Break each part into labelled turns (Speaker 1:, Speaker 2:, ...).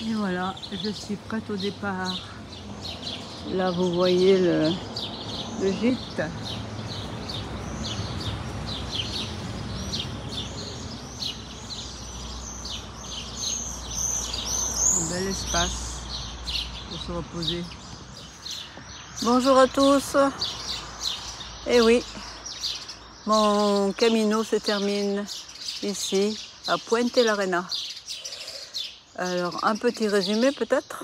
Speaker 1: Et voilà, je suis prête au départ. Là, vous voyez le gîte. Un bel espace pour se reposer. Bonjour à tous. Eh oui, mon camino se termine ici, à Puente-l'Arena. Alors, un petit résumé peut-être.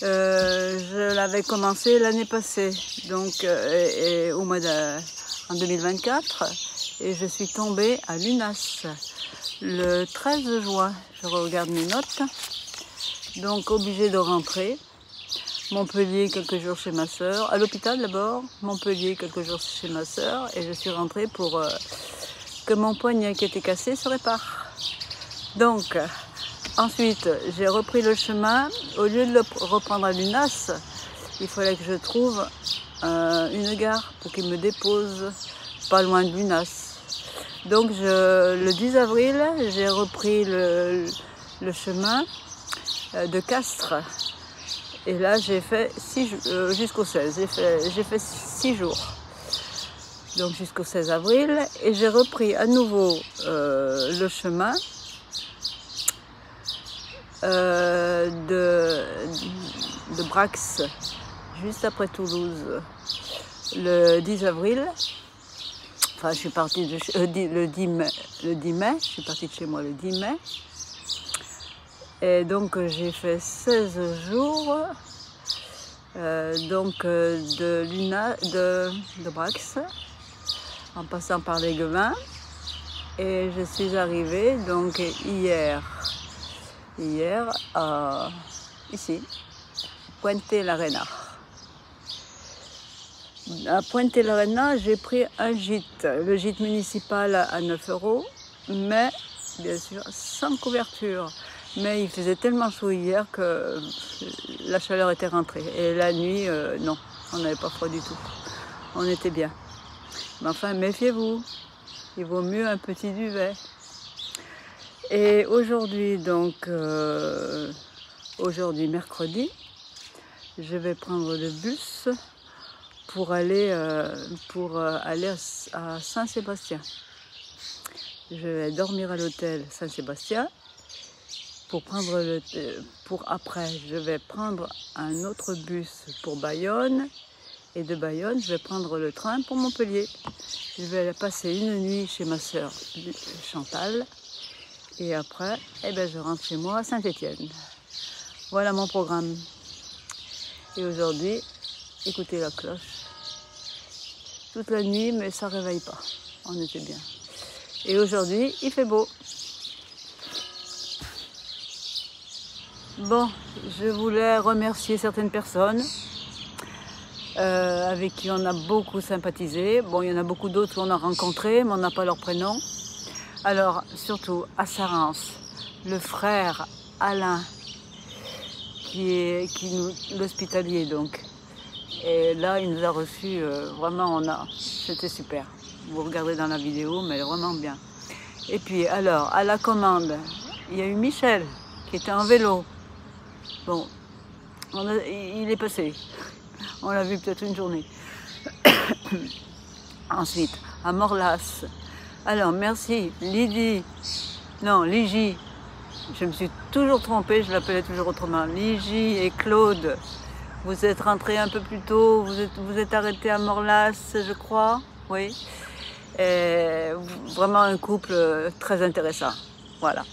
Speaker 1: Je l'avais commencé l'année passée, donc au mois en 2024, et je suis tombée à l'UNAS le 13 juin. Je regarde mes notes, donc obligée de rentrer. Montpellier, quelques jours chez ma sœur, à l'hôpital d'abord, Montpellier, quelques jours chez ma sœur, et je suis rentrée pour que mon poignet qui était cassé se répare. Donc, ensuite, j'ai repris le chemin. Au lieu de le reprendre à l'UNAS, il fallait que je trouve une gare pour qu'il me dépose pas loin de l'UNAS. Donc, le 10 avril, j'ai repris le chemin de Castres. Et là, j'ai fait jusqu'au 16. J'ai fait 6 jours. Donc, jusqu'au 16 avril. Et j'ai repris à nouveau le chemin de Brax, juste après Toulouse, le 10 avril. Enfin, je suis partie le 10 mai, je suis partie de chez moi le 10 mai. Et donc, j'ai fait 16 jours de Brax, en passant par les Guevins. Et je suis arrivée donc hier ici, Puente-l'Arena. À Puente-l'Arena, j'ai pris un gîte, le gîte municipal à 9 €, mais bien sûr sans couverture. Mais il faisait tellement chaud hier que la chaleur était rentrée. Et la nuit, non, on n'avait pas froid du tout. On était bien. Mais enfin, méfiez-vous, il vaut mieux un petit duvet. Et aujourd'hui, donc, aujourd'hui mercredi, je vais prendre le bus pour aller à Saint-Sébastien. Je vais dormir à l'hôtel Saint-Sébastien. Après, je vais prendre un autre bus pour Bayonne. Et de Bayonne, je vais prendre le train pour Montpellier. Je vais passer une nuit chez ma sœur Chantal. Et après, je rentre chez moi à Saint-Étienne. Voilà mon programme. Et aujourd'hui, écoutez la cloche. Toute la nuit, mais ça ne réveille pas. On était bien. Et aujourd'hui, il fait beau. Bon, je voulais remercier certaines personnes avec qui on a beaucoup sympathisé. Bon, il y en a beaucoup d'autres qu'on a rencontrés, mais on n'a pas leur prénom. Alors, surtout à Sarance, le frère Alain, l'hospitalier donc. Et là, il nous a reçus, vraiment, c'était super. Vous regardez dans la vidéo, mais vraiment bien. Et puis, alors, à la commande, il y a eu Michel, qui était en vélo. Bon, il est passé. On l'a vu peut-être une journée. Ensuite, à Morlas. Alors, merci, Ligie. Je me suis toujours trompée, je l'appelais toujours autrement. Ligie et Claude, vous êtes rentrés un peu plus tôt, vous êtes arrêtés à Morlas, je crois. Oui. Et vraiment un couple très intéressant. Voilà.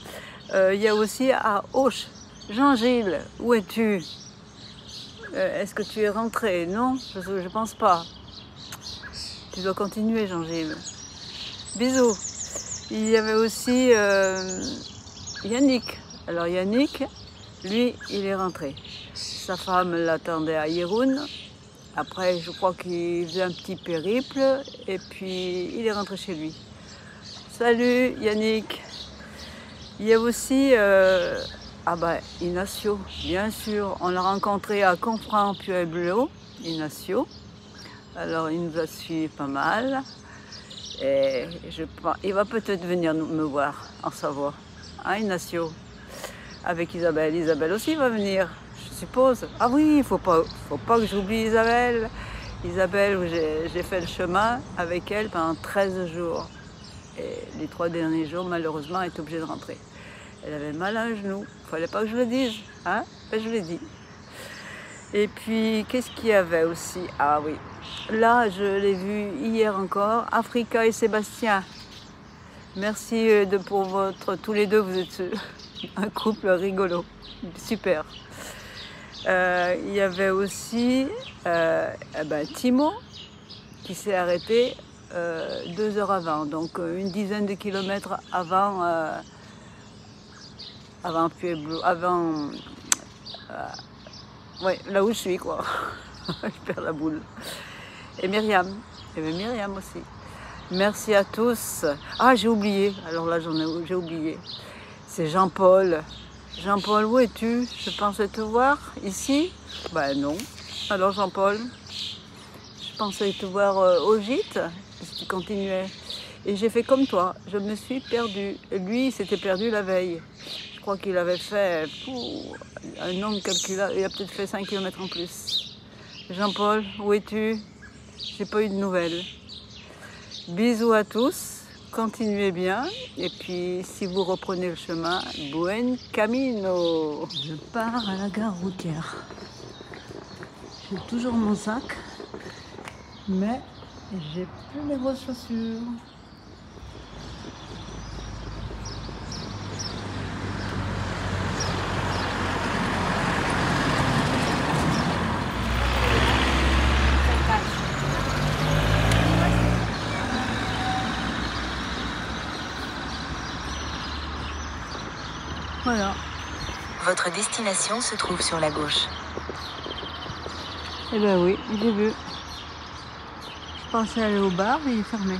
Speaker 1: Il y a aussi à Auch, Jean-Gilles, où es-tu? Est-ce que tu es rentré? Non, je pense pas. Tu dois continuer, Jean-Gilles. Bisous. Il y avait aussi Yannick. Alors Yannick, lui, il est rentré. Sa femme l'attendait à Yeroun. Après, je crois qu'il faisait un petit périple. Et puis, il est rentré chez lui. Salut Yannick. Il y a aussi Ignacio, bien sûr. On l'a rencontré à Confrères-Pueblo, Ignacio. Alors, il nous a suivi pas mal. Et il va peut-être venir me voir en Savoie. Hein, Ignacio? avec Isabelle. Isabelle aussi va venir, je suppose. Ah oui, faut pas que j'oublie Isabelle. Isabelle, j'ai fait le chemin avec elle pendant 13 jours. Et les 3 derniers jours, malheureusement, elle est obligée de rentrer. Elle avait mal à un genou. Il fallait pas que je le dise. Hein? Ben, je l'ai dit. Et puis, qu'est-ce qu'il y avait aussi? Ah oui, là, je l'ai vu hier encore. Africa et Sébastien. Merci pour tous les deux, vous êtes un couple rigolo. Super. Il y avait aussi Timo qui s'est arrêté 2 heures avant, donc une dizaine de kilomètres avant ouais, là où je suis quoi. Je perds la boule. Et Myriam, il y avait Myriam aussi. Merci à tous. Ah, j'ai oublié, alors là j'ai oublié. C'est Jean-Paul. Jean-Paul, où es-tu? Je pensais te voir ici. Ben non. Alors Jean-Paul, je pensais te voir au gîte, si tu continuais. Et j'ai fait comme toi, je me suis perdue. Lui, il s'était perdu la veille. Je crois qu'il avait fait un nombre calculable, il a peut-être fait 5 km en plus. Jean-Paul, où es-tu? J'ai pas eu de nouvelles. Bisous à tous. Continuez bien, et puis si vous reprenez le chemin, buen camino. Je pars à la gare routière. J'ai toujours mon sac, mais j'ai plus les grosses chaussures. Voilà.
Speaker 2: Votre destination se trouve sur la gauche.
Speaker 1: Eh ben oui, j'ai vu. Je pensais aller au bar, mais il est fermé.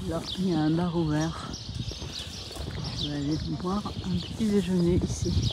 Speaker 1: Là, il y a un bar ouvert. Je vais aller boire un petit déjeuner ici.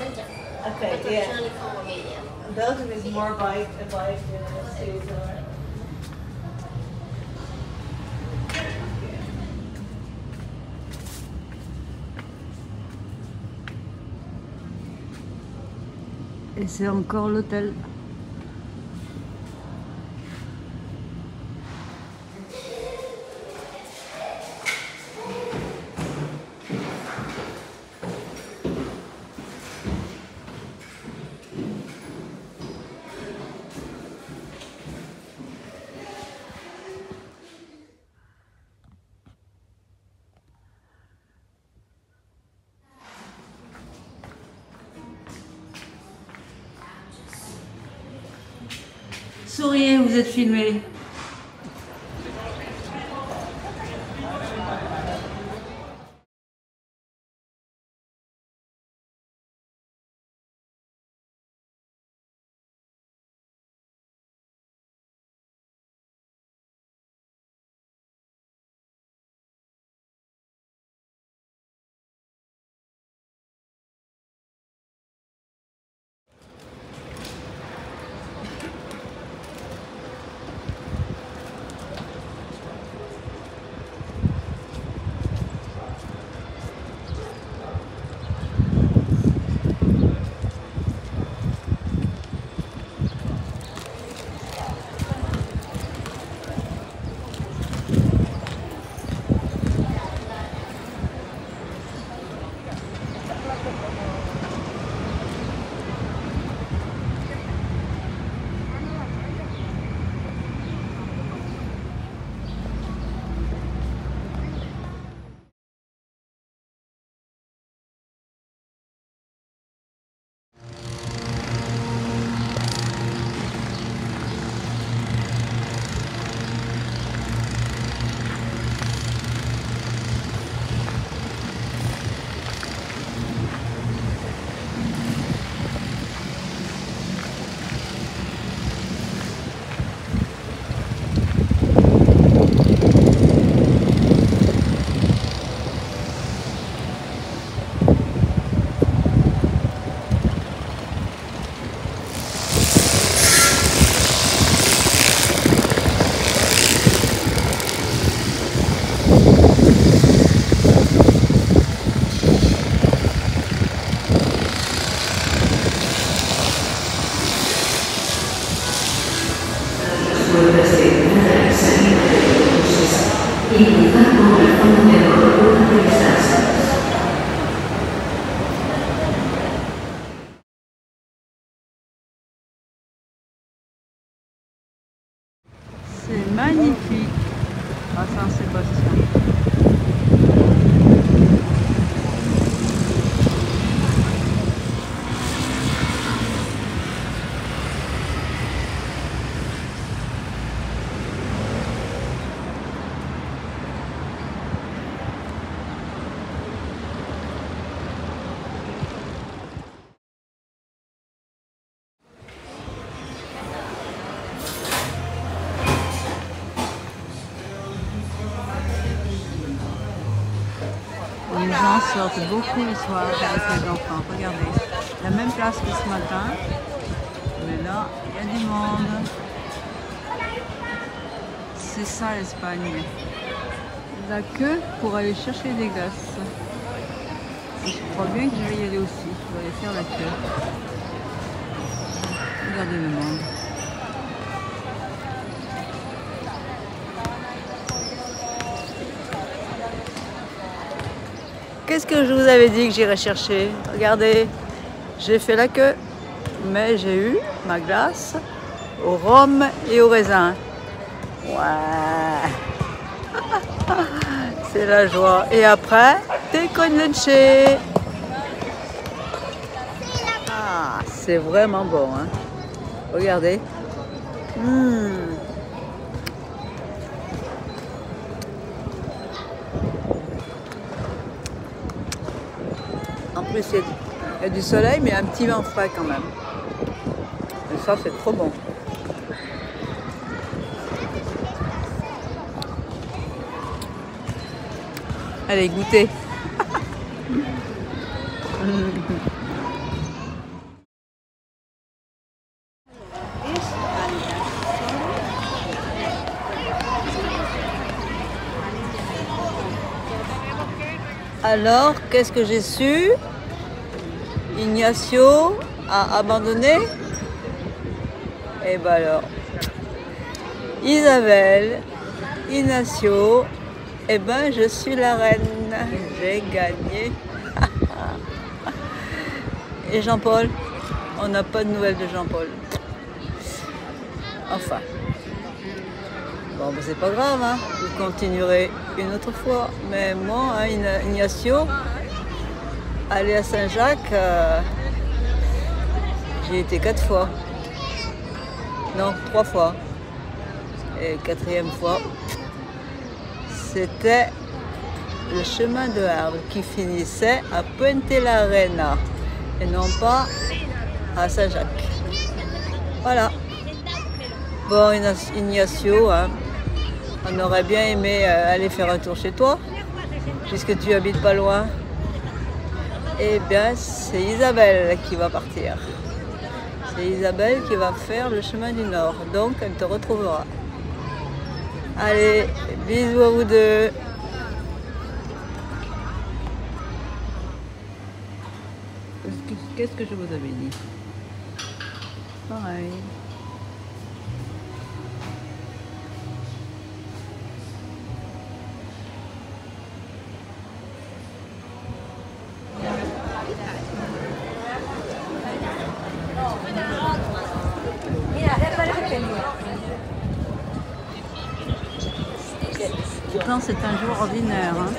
Speaker 3: Belgium.
Speaker 1: Okay,
Speaker 3: But
Speaker 1: yeah.
Speaker 3: originally from Romania.
Speaker 1: Belgium is more bike than States. Et c'est encore l'hôtel. Souriez, vous êtes filmé. C'est magnifique à Saint-Sébastien. Les gens sortent beaucoup le soir avec les enfants. Regardez, la même place que ce matin, mais là, il y a du monde. C'est ça l'Espagne. La queue pour aller chercher des glaces. Et je crois bien que je vais y aller aussi. Je vais aller faire la queue. Regardez le monde. Qu'est-ce que je vous avais dit que j'irais chercher? Regardez, j'ai fait la queue, mais j'ai eu ma glace au rhum et au raisin. Ouais, c'est la joie. Et après, des con leche. Ah, c'est vraiment bon, hein. Regardez. En plus, il y a du soleil, mais un petit vent frais quand même. Et ça, c'est trop bon. Allez, goûtez. Alors, qu'est-ce que j'ai su? Ignacio a abandonné? Et ben alors, Isabelle, Ignacio, et ben je suis la reine, j'ai gagné. Et Jean-Paul, on n'a pas de nouvelles de Jean-Paul. Enfin, bon, ben c'est pas grave, hein. Vous continuerez une autre fois. Mais moi, hein, Ignacio, aller à Saint-Jacques, j'y ai été 4 fois. Non, 3 fois. Et 4e fois, c'était le chemin de Arles qui finissait à Puente-la-Reina et non pas à Saint-Jacques. Voilà. Bon, Ignacio, hein, on aurait bien aimé aller faire un tour chez toi, puisque tu habites pas loin. Eh bien, c'est Isabelle qui va partir. C'est Isabelle qui va faire le chemin du Nord, donc elle te retrouvera. Allez, bisous à vous deux. Qu'est-ce que je vous avais dit? Pareil. Pourtant, c'est un jour ordinaire. Hein.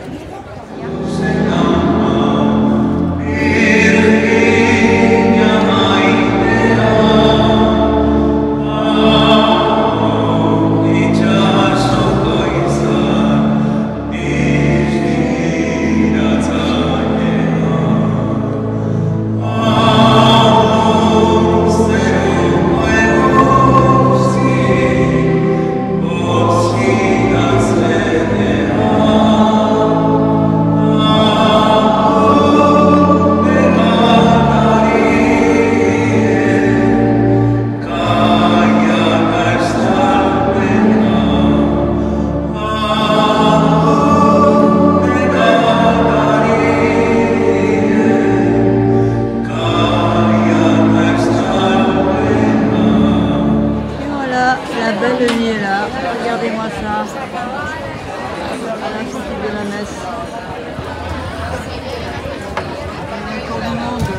Speaker 1: La belle nuit est là, regardez-moi ça, à la sortie de la messe. Il y a encore du monde.